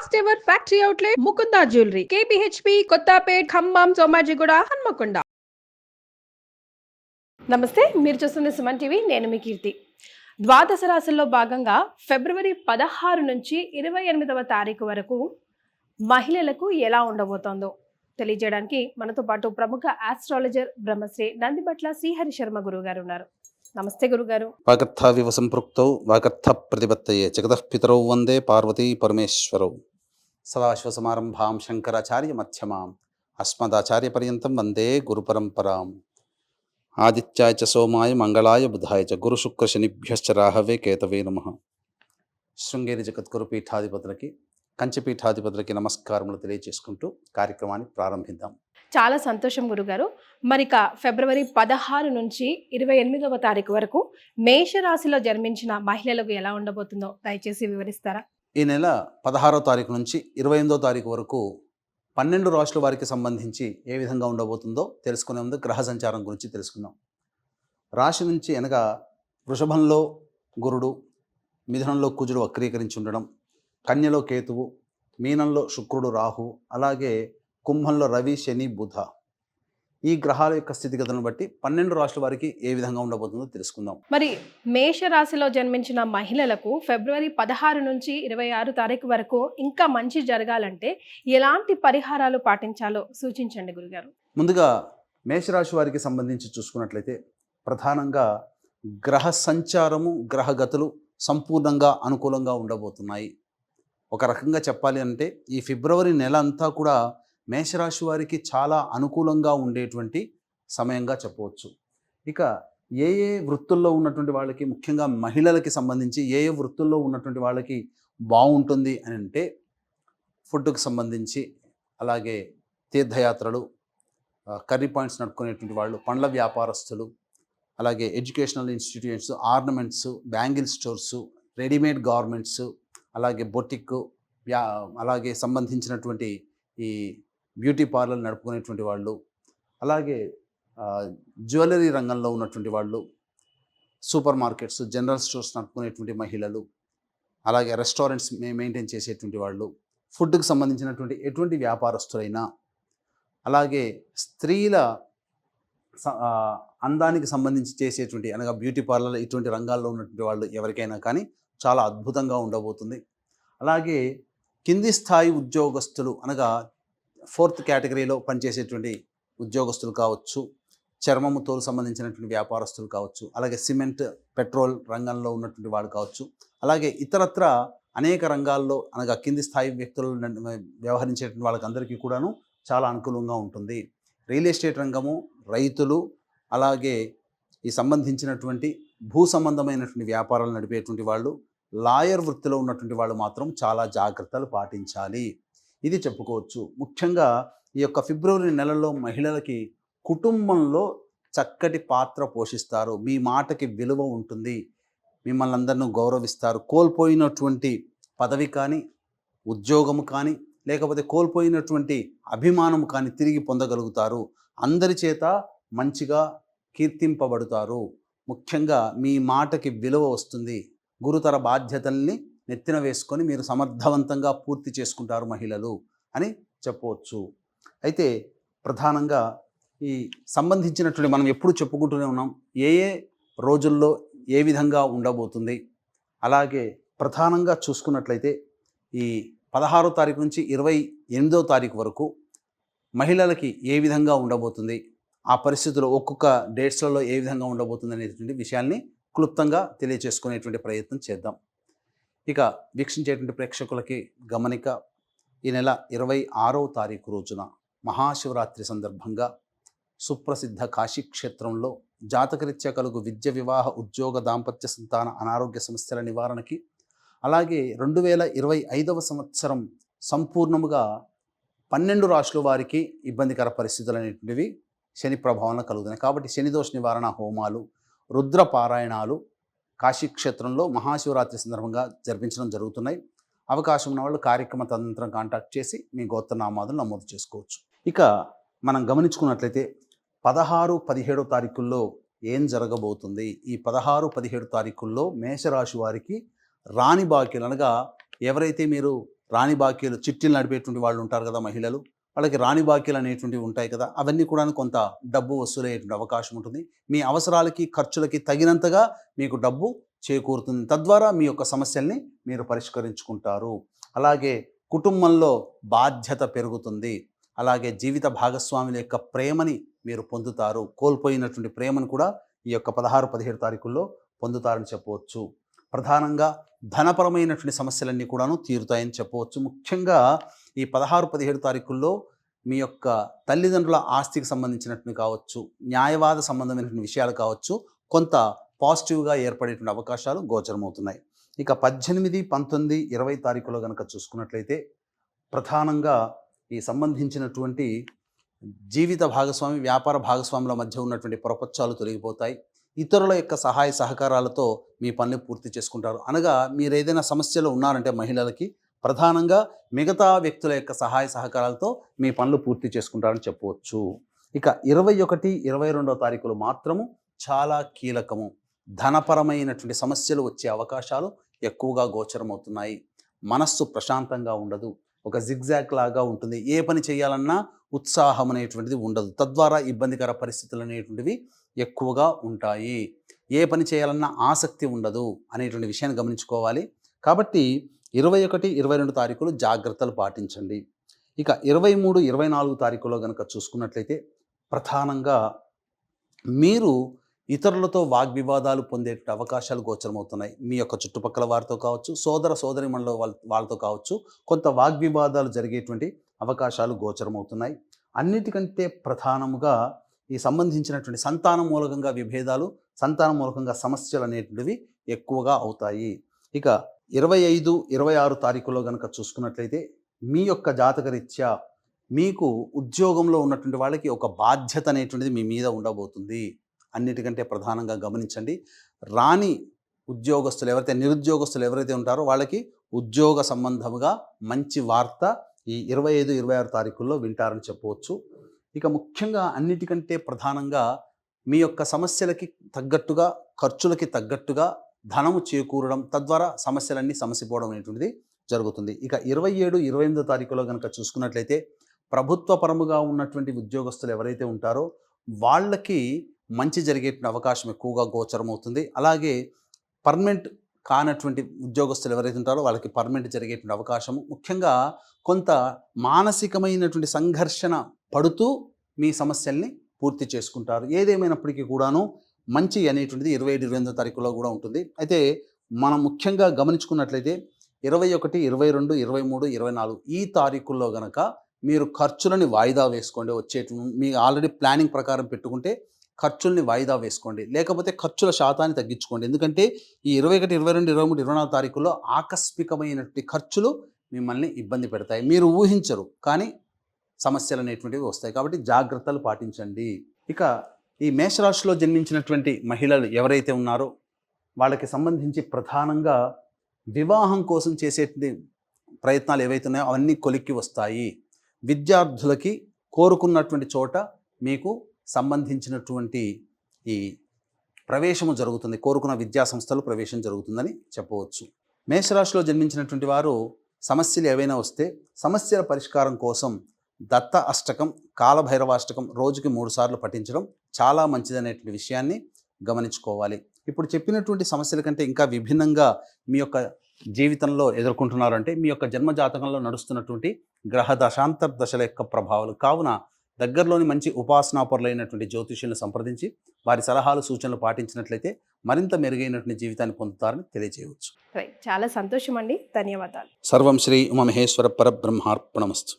First ever factory outlet Mukunda jewellery KPHP Kothapet Khammam Somajiguda Hanamkonda. నమస్తే, మీరు చూస్తున్న సుమన్ టీవీ. నేను మీ కీర్తి. ద్వాదశ రాశుల్లో భాగంగా ఫిబ్రవరి 16 నుంచి 28వ తారీఖు వరకు మహిళలకు ఎలా ఉండబోతోందో తెలియజేయడానికి మనతో పాటు ప్రముఖ ఆస్ట్రాలజర్ బ్రహ్మశ్రీ నందిబట్ల శ్రీహరి శర్మ గురువు గారు ఉన్నారు. నమస్తే గురుగారు. వాగర్థావివ సంపృక్తౌ వాగర్థ ప్రతిపత్తయే జగతః పితరౌ వందే పార్వతీ పరమేశ్వరౌ. సదాశివసమారంభాం శంకరాచార్య మధ్యమాం అస్మదాచార్య పర్యంతం వందే గురు పరంపరాం. ఆదిత్యాయ చ సోమాయ మంగళాయ బుధాయ చ గురు శుక్ర శనిభ్యశ్చ రాహవే కేతవే నమః. శృంగేరి జగద్గురు పీఠాధిపతులకి, కంచిపీఠాధిపతులకి నమస్కారములు తెలియజేసుకుంటూ కార్యక్రమాన్ని ప్రారంభిద్దాం. చాలా సంతోషం గురుగారు. మరిక ఫిబ్రవరి 16 నుంచి 28వ తారీఖు వరకు మేషరాశిలో జన్మించిన మహిళలకు ఎలా ఉండబోతుందో దయచేసి వివరిస్తారా? ఈ నెల 16వ తారీఖు నుంచి 28వ తారీఖు వరకు 12 రాశుల వారికి సంబంధించి ఏ విధంగా ఉండబోతుందో తెలుసుకునే ముందు గ్రహ సంచారం గురించి తెలుసుకుందాం. రాశి నుంచి అనగా వృషభంలో గురుడు, మిథునంలో కుజుడు వక్రీకరించి ఉండడం, కన్యలో కేతువు, మీనంలో శుక్రుడు రాహు, అలాగే కుంభంలో రవి శని బుధ. ఈ గ్రహాల యొక్క స్థితిగతులను బట్టి 12 రాశుల వారికి ఏ విధంగా ఉండబోతుందో తెలుసుకుందాం. మరి మేషరాశిలో జన్మించిన మహిళలకు ఫిబ్రవరి 16 నుంచి 26 తారీఖు వరకు ఇంకా మంచి జరగాలంటే ఎలాంటి పరిహారాలు పాటించాలో సూచించండి గురుగారు. ముందుగా మేషరాశి వారికి సంబంధించి చూసుకున్నట్లయితే ప్రధానంగా గ్రహ సంచారము, గ్రహగతులు సంపూర్ణంగా అనుకూలంగా ఉండబోతున్నాయి. ఒక రకంగా చెప్పాలి అంటే ఈ ఫిబ్రవరి నెల అంతా కూడా మేషరాశి వారికి చాలా అనుకూలంగా ఉండేటువంటి సమయంగా చెప్పవచ్చు. ఇక ఏ ఏ వృత్తుల్లో ఉన్నటువంటి వాళ్ళకి, ముఖ్యంగా మహిళలకి సంబంధించి ఏ ఏ వృత్తుల్లో ఉన్నటువంటి వాళ్ళకి బాగుంటుంది అని అంటే ఫుడ్కి సంబంధించి, అలాగే తీర్థయాత్రలు, కర్రీ పాయింట్స్ నడుపుకునేటువంటి వాళ్ళు, పండ్ల వ్యాపారస్తులు, అలాగే educational institutes, ornaments, bangle stores, readymade garments, అలాగే బొటిక్, అలాగే సంబంధించినటువంటి ఈ బ్యూటీ పార్లర్ నడుపుకునేటువంటి వాళ్ళు, అలాగే జ్యువెలరీ రంగంలో ఉన్నటువంటి వాళ్ళు, సూపర్ మార్కెట్స్, జనరల్ స్టోర్స్ నడుపుకునేటువంటి మహిళలు, అలాగే రెస్టారెంట్స్ మెయింటైన్ చేసేటువంటి వాళ్ళు, ఫుడ్కి సంబంధించినటువంటి ఎటువంటి వ్యాపారస్తులైనా, అలాగే స్త్రీల అందానికి సంబంధించి చేసేటువంటి అనగా బ్యూటీ పార్లర్ ఇటువంటి రంగాల్లో ఉన్నటువంటి వాళ్ళు ఎవరికైనా కానీ చాలా అద్భుతంగా ఉండబోతుంది. అలాగే కింది స్థాయి ఉద్యోగస్తులు అనగా 4th కేటగిరీలో పనిచేసేటువంటి ఉద్యోగస్తులు కావచ్చు, చర్మము తోలు సంబంధించినటువంటి వ్యాపారస్తులు కావచ్చు, అలాగే సిమెంట్, పెట్రోల్ రంగంలో ఉన్నటువంటి వాళ్ళు కావచ్చు, అలాగే ఇతరత్ర అనేక రంగాల్లో అనగా కింది స్థాయి వ్యక్తులు వ్యవహరించేటువంటి వాళ్ళకందరికీ కూడాను చాలా అనుకూలంగా ఉంటుంది. రియల్ ఎస్టేట్ రంగము, రైతులు, అలాగే ఈ సంబంధించినటువంటి భూ సంబంధమైనటువంటి వ్యాపారాలు నడిపేటువంటి వాళ్ళు, లాయర్ వృత్తిలో ఉన్నటువంటి వాళ్ళు మాత్రం చాలా జాగ్రత్తలు పాటించాలి. ఇది చెప్పుకోవచ్చు. ముఖ్యంగా ఈ యొక్క ఫిబ్రవరి నెలలో మహిళలకి కుటుంబంలో చక్కటి పాత్ర పోషిస్తారు. మీ మాటకి విలువ ఉంటుంది. మిమ్మల్ని అందరినీ గౌరవిస్తారు. కోల్పోయినటువంటి పదవి కానీ, ఉద్యోగము కానీ, లేకపోతే కోల్పోయినటువంటి అభిమానం కానీ తిరిగి పొందగలుగుతారు. అందరి చేత మంచిగా కీర్తింపబడతారు. ముఖ్యంగా మీ మాటకి విలువ వస్తుంది. గురుతర బాధ్యతల్ని నెత్తిన వేసుకొని మీరు సమర్థవంతంగా పూర్తి చేసుకుంటారు మహిళలు అని చెప్పవచ్చు. అయితే ప్రధానంగా ఈ సంబంధించినటువంటి మనం ఎప్పుడు చెప్పుకుంటూనే ఉన్నాం ఏ ఏ రోజుల్లో ఏ విధంగా ఉండబోతుంది. అలాగే ప్రధానంగా చూసుకున్నట్లయితే ఈ 16వ తారీఖు నుంచి 28వ తారీఖు వరకు మహిళలకి ఏ విధంగా ఉండబోతుంది, ఆ పరిస్థితులు ఒక్కొక్క డేట్స్లలో ఏ విధంగా ఉండబోతుంది అనేటువంటి విషయాల్ని క్లుప్తంగా తెలియచేసుకునేటువంటి ప్రయత్నం చేద్దాం. ఇక వీక్షించేటువంటి ప్రేక్షకులకి గమనిక, ఈ నెల 26వ తారీఖు రోజున మహాశివరాత్రి సందర్భంగా సుప్రసిద్ధ కాశీక్షేత్రంలో జాతకరీత్యా కలుగు విద్య, వివాహ, ఉద్యోగ, దాంపత్య, సంతాన, అనారోగ్య సమస్యల నివారణకి, అలాగే 2025వ సంవత్సరం సంపూర్ణముగా 12 రాశుల వారికి ఇబ్బందికర పరిస్థితులు అనేటువంటివి శని ప్రభావం కలుగుతున్నాయి. కాబట్టి శనిదోష నివారణ హోమాలు, రుద్ర పారాయణాలు కాశీక్షేత్రంలో మహాశివరాత్రి సందర్భంగా జరిపించడం జరుగుతున్నాయి. అవకాశం ఉన్న వాళ్ళు కార్యక్రమ తదనంతరం కాంటాక్ట్ చేసి మీ గోత్రనామాదులు నమోదు చేసుకోవచ్చు. ఇక మనం గమనించుకున్నట్లయితే 16, 17 తారీఖుల్లో ఏం జరగబోతుంది? ఈ 16, 17 తారీఖుల్లో మేషరాశి వారికి రాని బాకీలు అనగా ఎవరైతే మీరు రాణి బాకీలు చిట్టీలు నడిపేటువంటి వాళ్ళు ఉంటారు కదా మహిళలు, వాళ్ళకి రాణి బాకీలు అనేటువంటివి ఉంటాయి కదా, అవన్నీ కూడా కొంత డబ్బు వసూలయ్యేటువంటి అవకాశం ఉంటుంది. మీ అవసరాలకి ఖర్చులకి తగినంతగా మీకు డబ్బు చేకూరుతుంది. తద్వారా మీ యొక్క సమస్యల్ని మీరు పరిష్కరించుకుంటారు. అలాగే కుటుంబంలో బాధ్యత పెరుగుతుంది. అలాగే జీవిత భాగస్వాముల యొక్క ప్రేమని మీరు పొందుతారు. కోల్పోయినటువంటి ప్రేమను కూడా ఈ యొక్క 16-17 తారీఖుల్లో పొందుతారని చెప్పవచ్చు. ప్రధానంగా ధనపరమైనటువంటి సమస్యలన్నీ కూడాను తీరుతాయని చెప్పవచ్చు. ముఖ్యంగా ఈ 16-17 తారీఖుల్లో మీ యొక్క తల్లిదండ్రుల ఆస్తికి సంబంధించినటువంటి కావచ్చు, న్యాయవాద సంబంధమైనటువంటి విషయాలు కావచ్చు, కొంత పాజిటివ్గా ఏర్పడేటువంటి అవకాశాలు గోచరమవుతున్నాయి. ఇక 18, 19, 20 తారీఖులో కనుక చూసుకున్నట్లయితే ప్రధానంగా ఈ సంబంధించినటువంటి జీవిత భాగస్వామి, వ్యాపార భాగస్వాముల మధ్య ఉన్నటువంటి పొరపచ్చాలు తొలగిపోతాయి. ఇతరుల యొక్క సహాయ సహకారాలతో మీ పనులు పూర్తి చేసుకుంటారు. అనగా మీరు ఏదైనా సమస్యలో ఉన్నారంటే మహిళలకి ప్రధానంగా మిగతా వ్యక్తుల యొక్క సహాయ సహకారాలతో మీ పనులు పూర్తి చేసుకుంటారని చెప్పవచ్చు. ఇక 21, 22 తారీఖులు మాత్రము చాలా కీలకము. ధనపరమైనటువంటి సమస్యలు వచ్చే అవకాశాలు ఎక్కువగా గోచరమవుతున్నాయి. మనస్సు ప్రశాంతంగా ఉండదు, ఒక జిగ్జాగ్ లాగా ఉంటుంది. ఏ పని చేయాలన్నా ఉత్సాహం అనేటువంటిది ఉండదు. తద్వారా ఇబ్బందికర పరిస్థితులు అనేటువంటివి ఎక్కువగా ఉంటాయి. ఏ పని చేయాలన్నా ఆసక్తి ఉండదు అనేటువంటి విషయాన్ని గమనించుకోవాలి. కాబట్టి 21, 22 తారీఖులు జాగ్రత్తలు పాటించండి. ఇక 23, 24 తారీఖులో కనుక చూసుకున్నట్లయితే ప్రధానంగా మీరు ఇతరులతో వాగ్వివాదాలు పొందే అవకాశాలు గోచరమవుతున్నాయి. మీ యొక్క చుట్టుపక్కల వారితో కావచ్చు, సోదర సోదరిమణుల వాళ్ళతో కావచ్చు, కొంత వాగ్వివాదాలు జరిగేటువంటి అవకాశాలు గోచరమవుతున్నాయి. అన్నిటికంటే ప్రధానముగా ఈ సంబంధించినటువంటి సంతానం మూలకంగా విభేదాలు, సంతానం మూలకంగా సమస్యలు అనేటువంటివి ఎక్కువగా అవుతాయి. ఇక 25, 26 తారీఖులో కనుక చూసుకున్నట్లయితే మీ యొక్క జాతకరీత్యా మీకు ఉద్యోగంలో ఉన్నటువంటి వాళ్ళకి ఒక బాధ్యత అనేటువంటిది మీ మీద ఉండబోతుంది. అన్నిటికంటే ప్రధానంగా గమనించండి, రాని ఉద్యోగస్తులు ఎవరైతే నిరుద్యోగస్తులు ఎవరైతే ఉంటారో వాళ్ళకి ఉద్యోగ సంబంధముగా మంచి వార్త ఈ 25, 26 తారీఖుల్లో వింటారని చెప్పవచ్చు. ఇక ముఖ్యంగా అన్నిటికంటే ప్రధానంగా మీ యొక్క సమస్యలకి తగ్గట్టుగా, ఖర్చులకి తగ్గట్టుగా ధనము చేకూరడం, తద్వారా సమస్యలన్నీ సమసిపోవడం అనేటువంటిది జరుగుతుంది. ఇక 27, 28 తారీఖులో కనుక చూసుకున్నట్లయితే ప్రభుత్వ పరముగా ఉన్నటువంటి ఉద్యోగస్తులు ఎవరైతే ఉంటారో వాళ్ళకి మంచి జరిగేటువంటి అవకాశం ఎక్కువగా గోచరమవుతుంది. అలాగే పర్మనెంట్ కానటువంటి ఉద్యోగస్తులు ఎవరైతే ఉంటారో వాళ్ళకి పర్మనెంట్ జరిగేటువంటి అవకాశము, ముఖ్యంగా కొంత మానసికమైనటువంటి సంఘర్షణ పడుతూ మీ సమస్యల్ని పూర్తి చేసుకుంటారు. ఏదేమైనప్పటికీ కూడాను మంచి అనేటువంటిది 27, 28 తారీఖులో కూడా ఉంటుంది. అయితే మనం ముఖ్యంగా గమనించుకున్నట్లయితే 21, 22, 23, 24 ఈ తారీఖుల్లో గనక మీరు ఖర్చులని వాయిదా వేసుకోండి. మీ ఆల్రెడీ ప్లానింగ్ ప్రకారం పెట్టుకుంటే ఖర్చుల్ని వాయిదా వేసుకోండి, లేకపోతే ఖర్చుల శాతాన్ని తగ్గించుకోండి. ఎందుకంటే ఈ 21, 22, 23, 24 తారీఖుల్లో ఆకస్మికమైనటువంటి ఖర్చులు మిమ్మల్ని ఇబ్బంది పెడతాయి. మీరు ఊహించరు, కానీ సమస్యలు అనేటువంటివి వస్తాయి. కాబట్టి జాగ్రత్తలు పాటించండి. ఇక ఈ మేషరాశిలో జన్మించినటువంటి మహిళలు ఎవరైతే ఉన్నారో వాళ్ళకి సంబంధించి ప్రధానంగా వివాహం కోసం చేసేటువంటి ప్రయత్నాలు ఏవైతే ఉన్నాయో అవన్నీ కొలిక్కి వస్తాయి. విద్యార్థులకి కోరుకున్నటువంటి చోట మీకు సంబంధించినటువంటి ఈ ప్రవేశము జరుగుతుంది. కోరుకున్న విద్యా సంస్థలు ప్రవేశం జరుగుతుందని చెప్పవచ్చు. మేషరాశిలో జన్మించినటువంటి వారు సమస్యలు ఏవైనా వస్తే సమస్యల పరిష్కారం కోసం దత్త అష్టకం, కాలభైరవాష్టకం రోజుకి 3 సార్లు పఠించడం చాలా మంచిదనేటువంటి విషయాన్ని గమనించుకోవాలి. ఇప్పుడు చెప్పినటువంటి సమస్యల కంటే ఇంకా విభిన్నంగా మీ యొక్క జీవితంలో ఎదుర్కొంటున్నారంటే మీ యొక్క జన్మజాతకంలో నడుస్తున్నటువంటి గ్రహ దశాంతర దశల యొక్క ప్రభావాలు. కావున దగ్గరలోని మంచి ఉపాసనాపరులైనటువంటి జ్యోతిష్యులను సంప్రదించి వారి సలహాలు, సూచనలు పాటించినట్లయితే మరింత మెరుగైనటువంటి జీవితాన్ని పొందుతారని తెలియజేయవచ్చు. చాలా సంతోషం అండి, ధన్యవాదాలు. సర్వం శ్రీ ఉమామహేశ్వర పరబ్రహ్మార్పణమస్తు.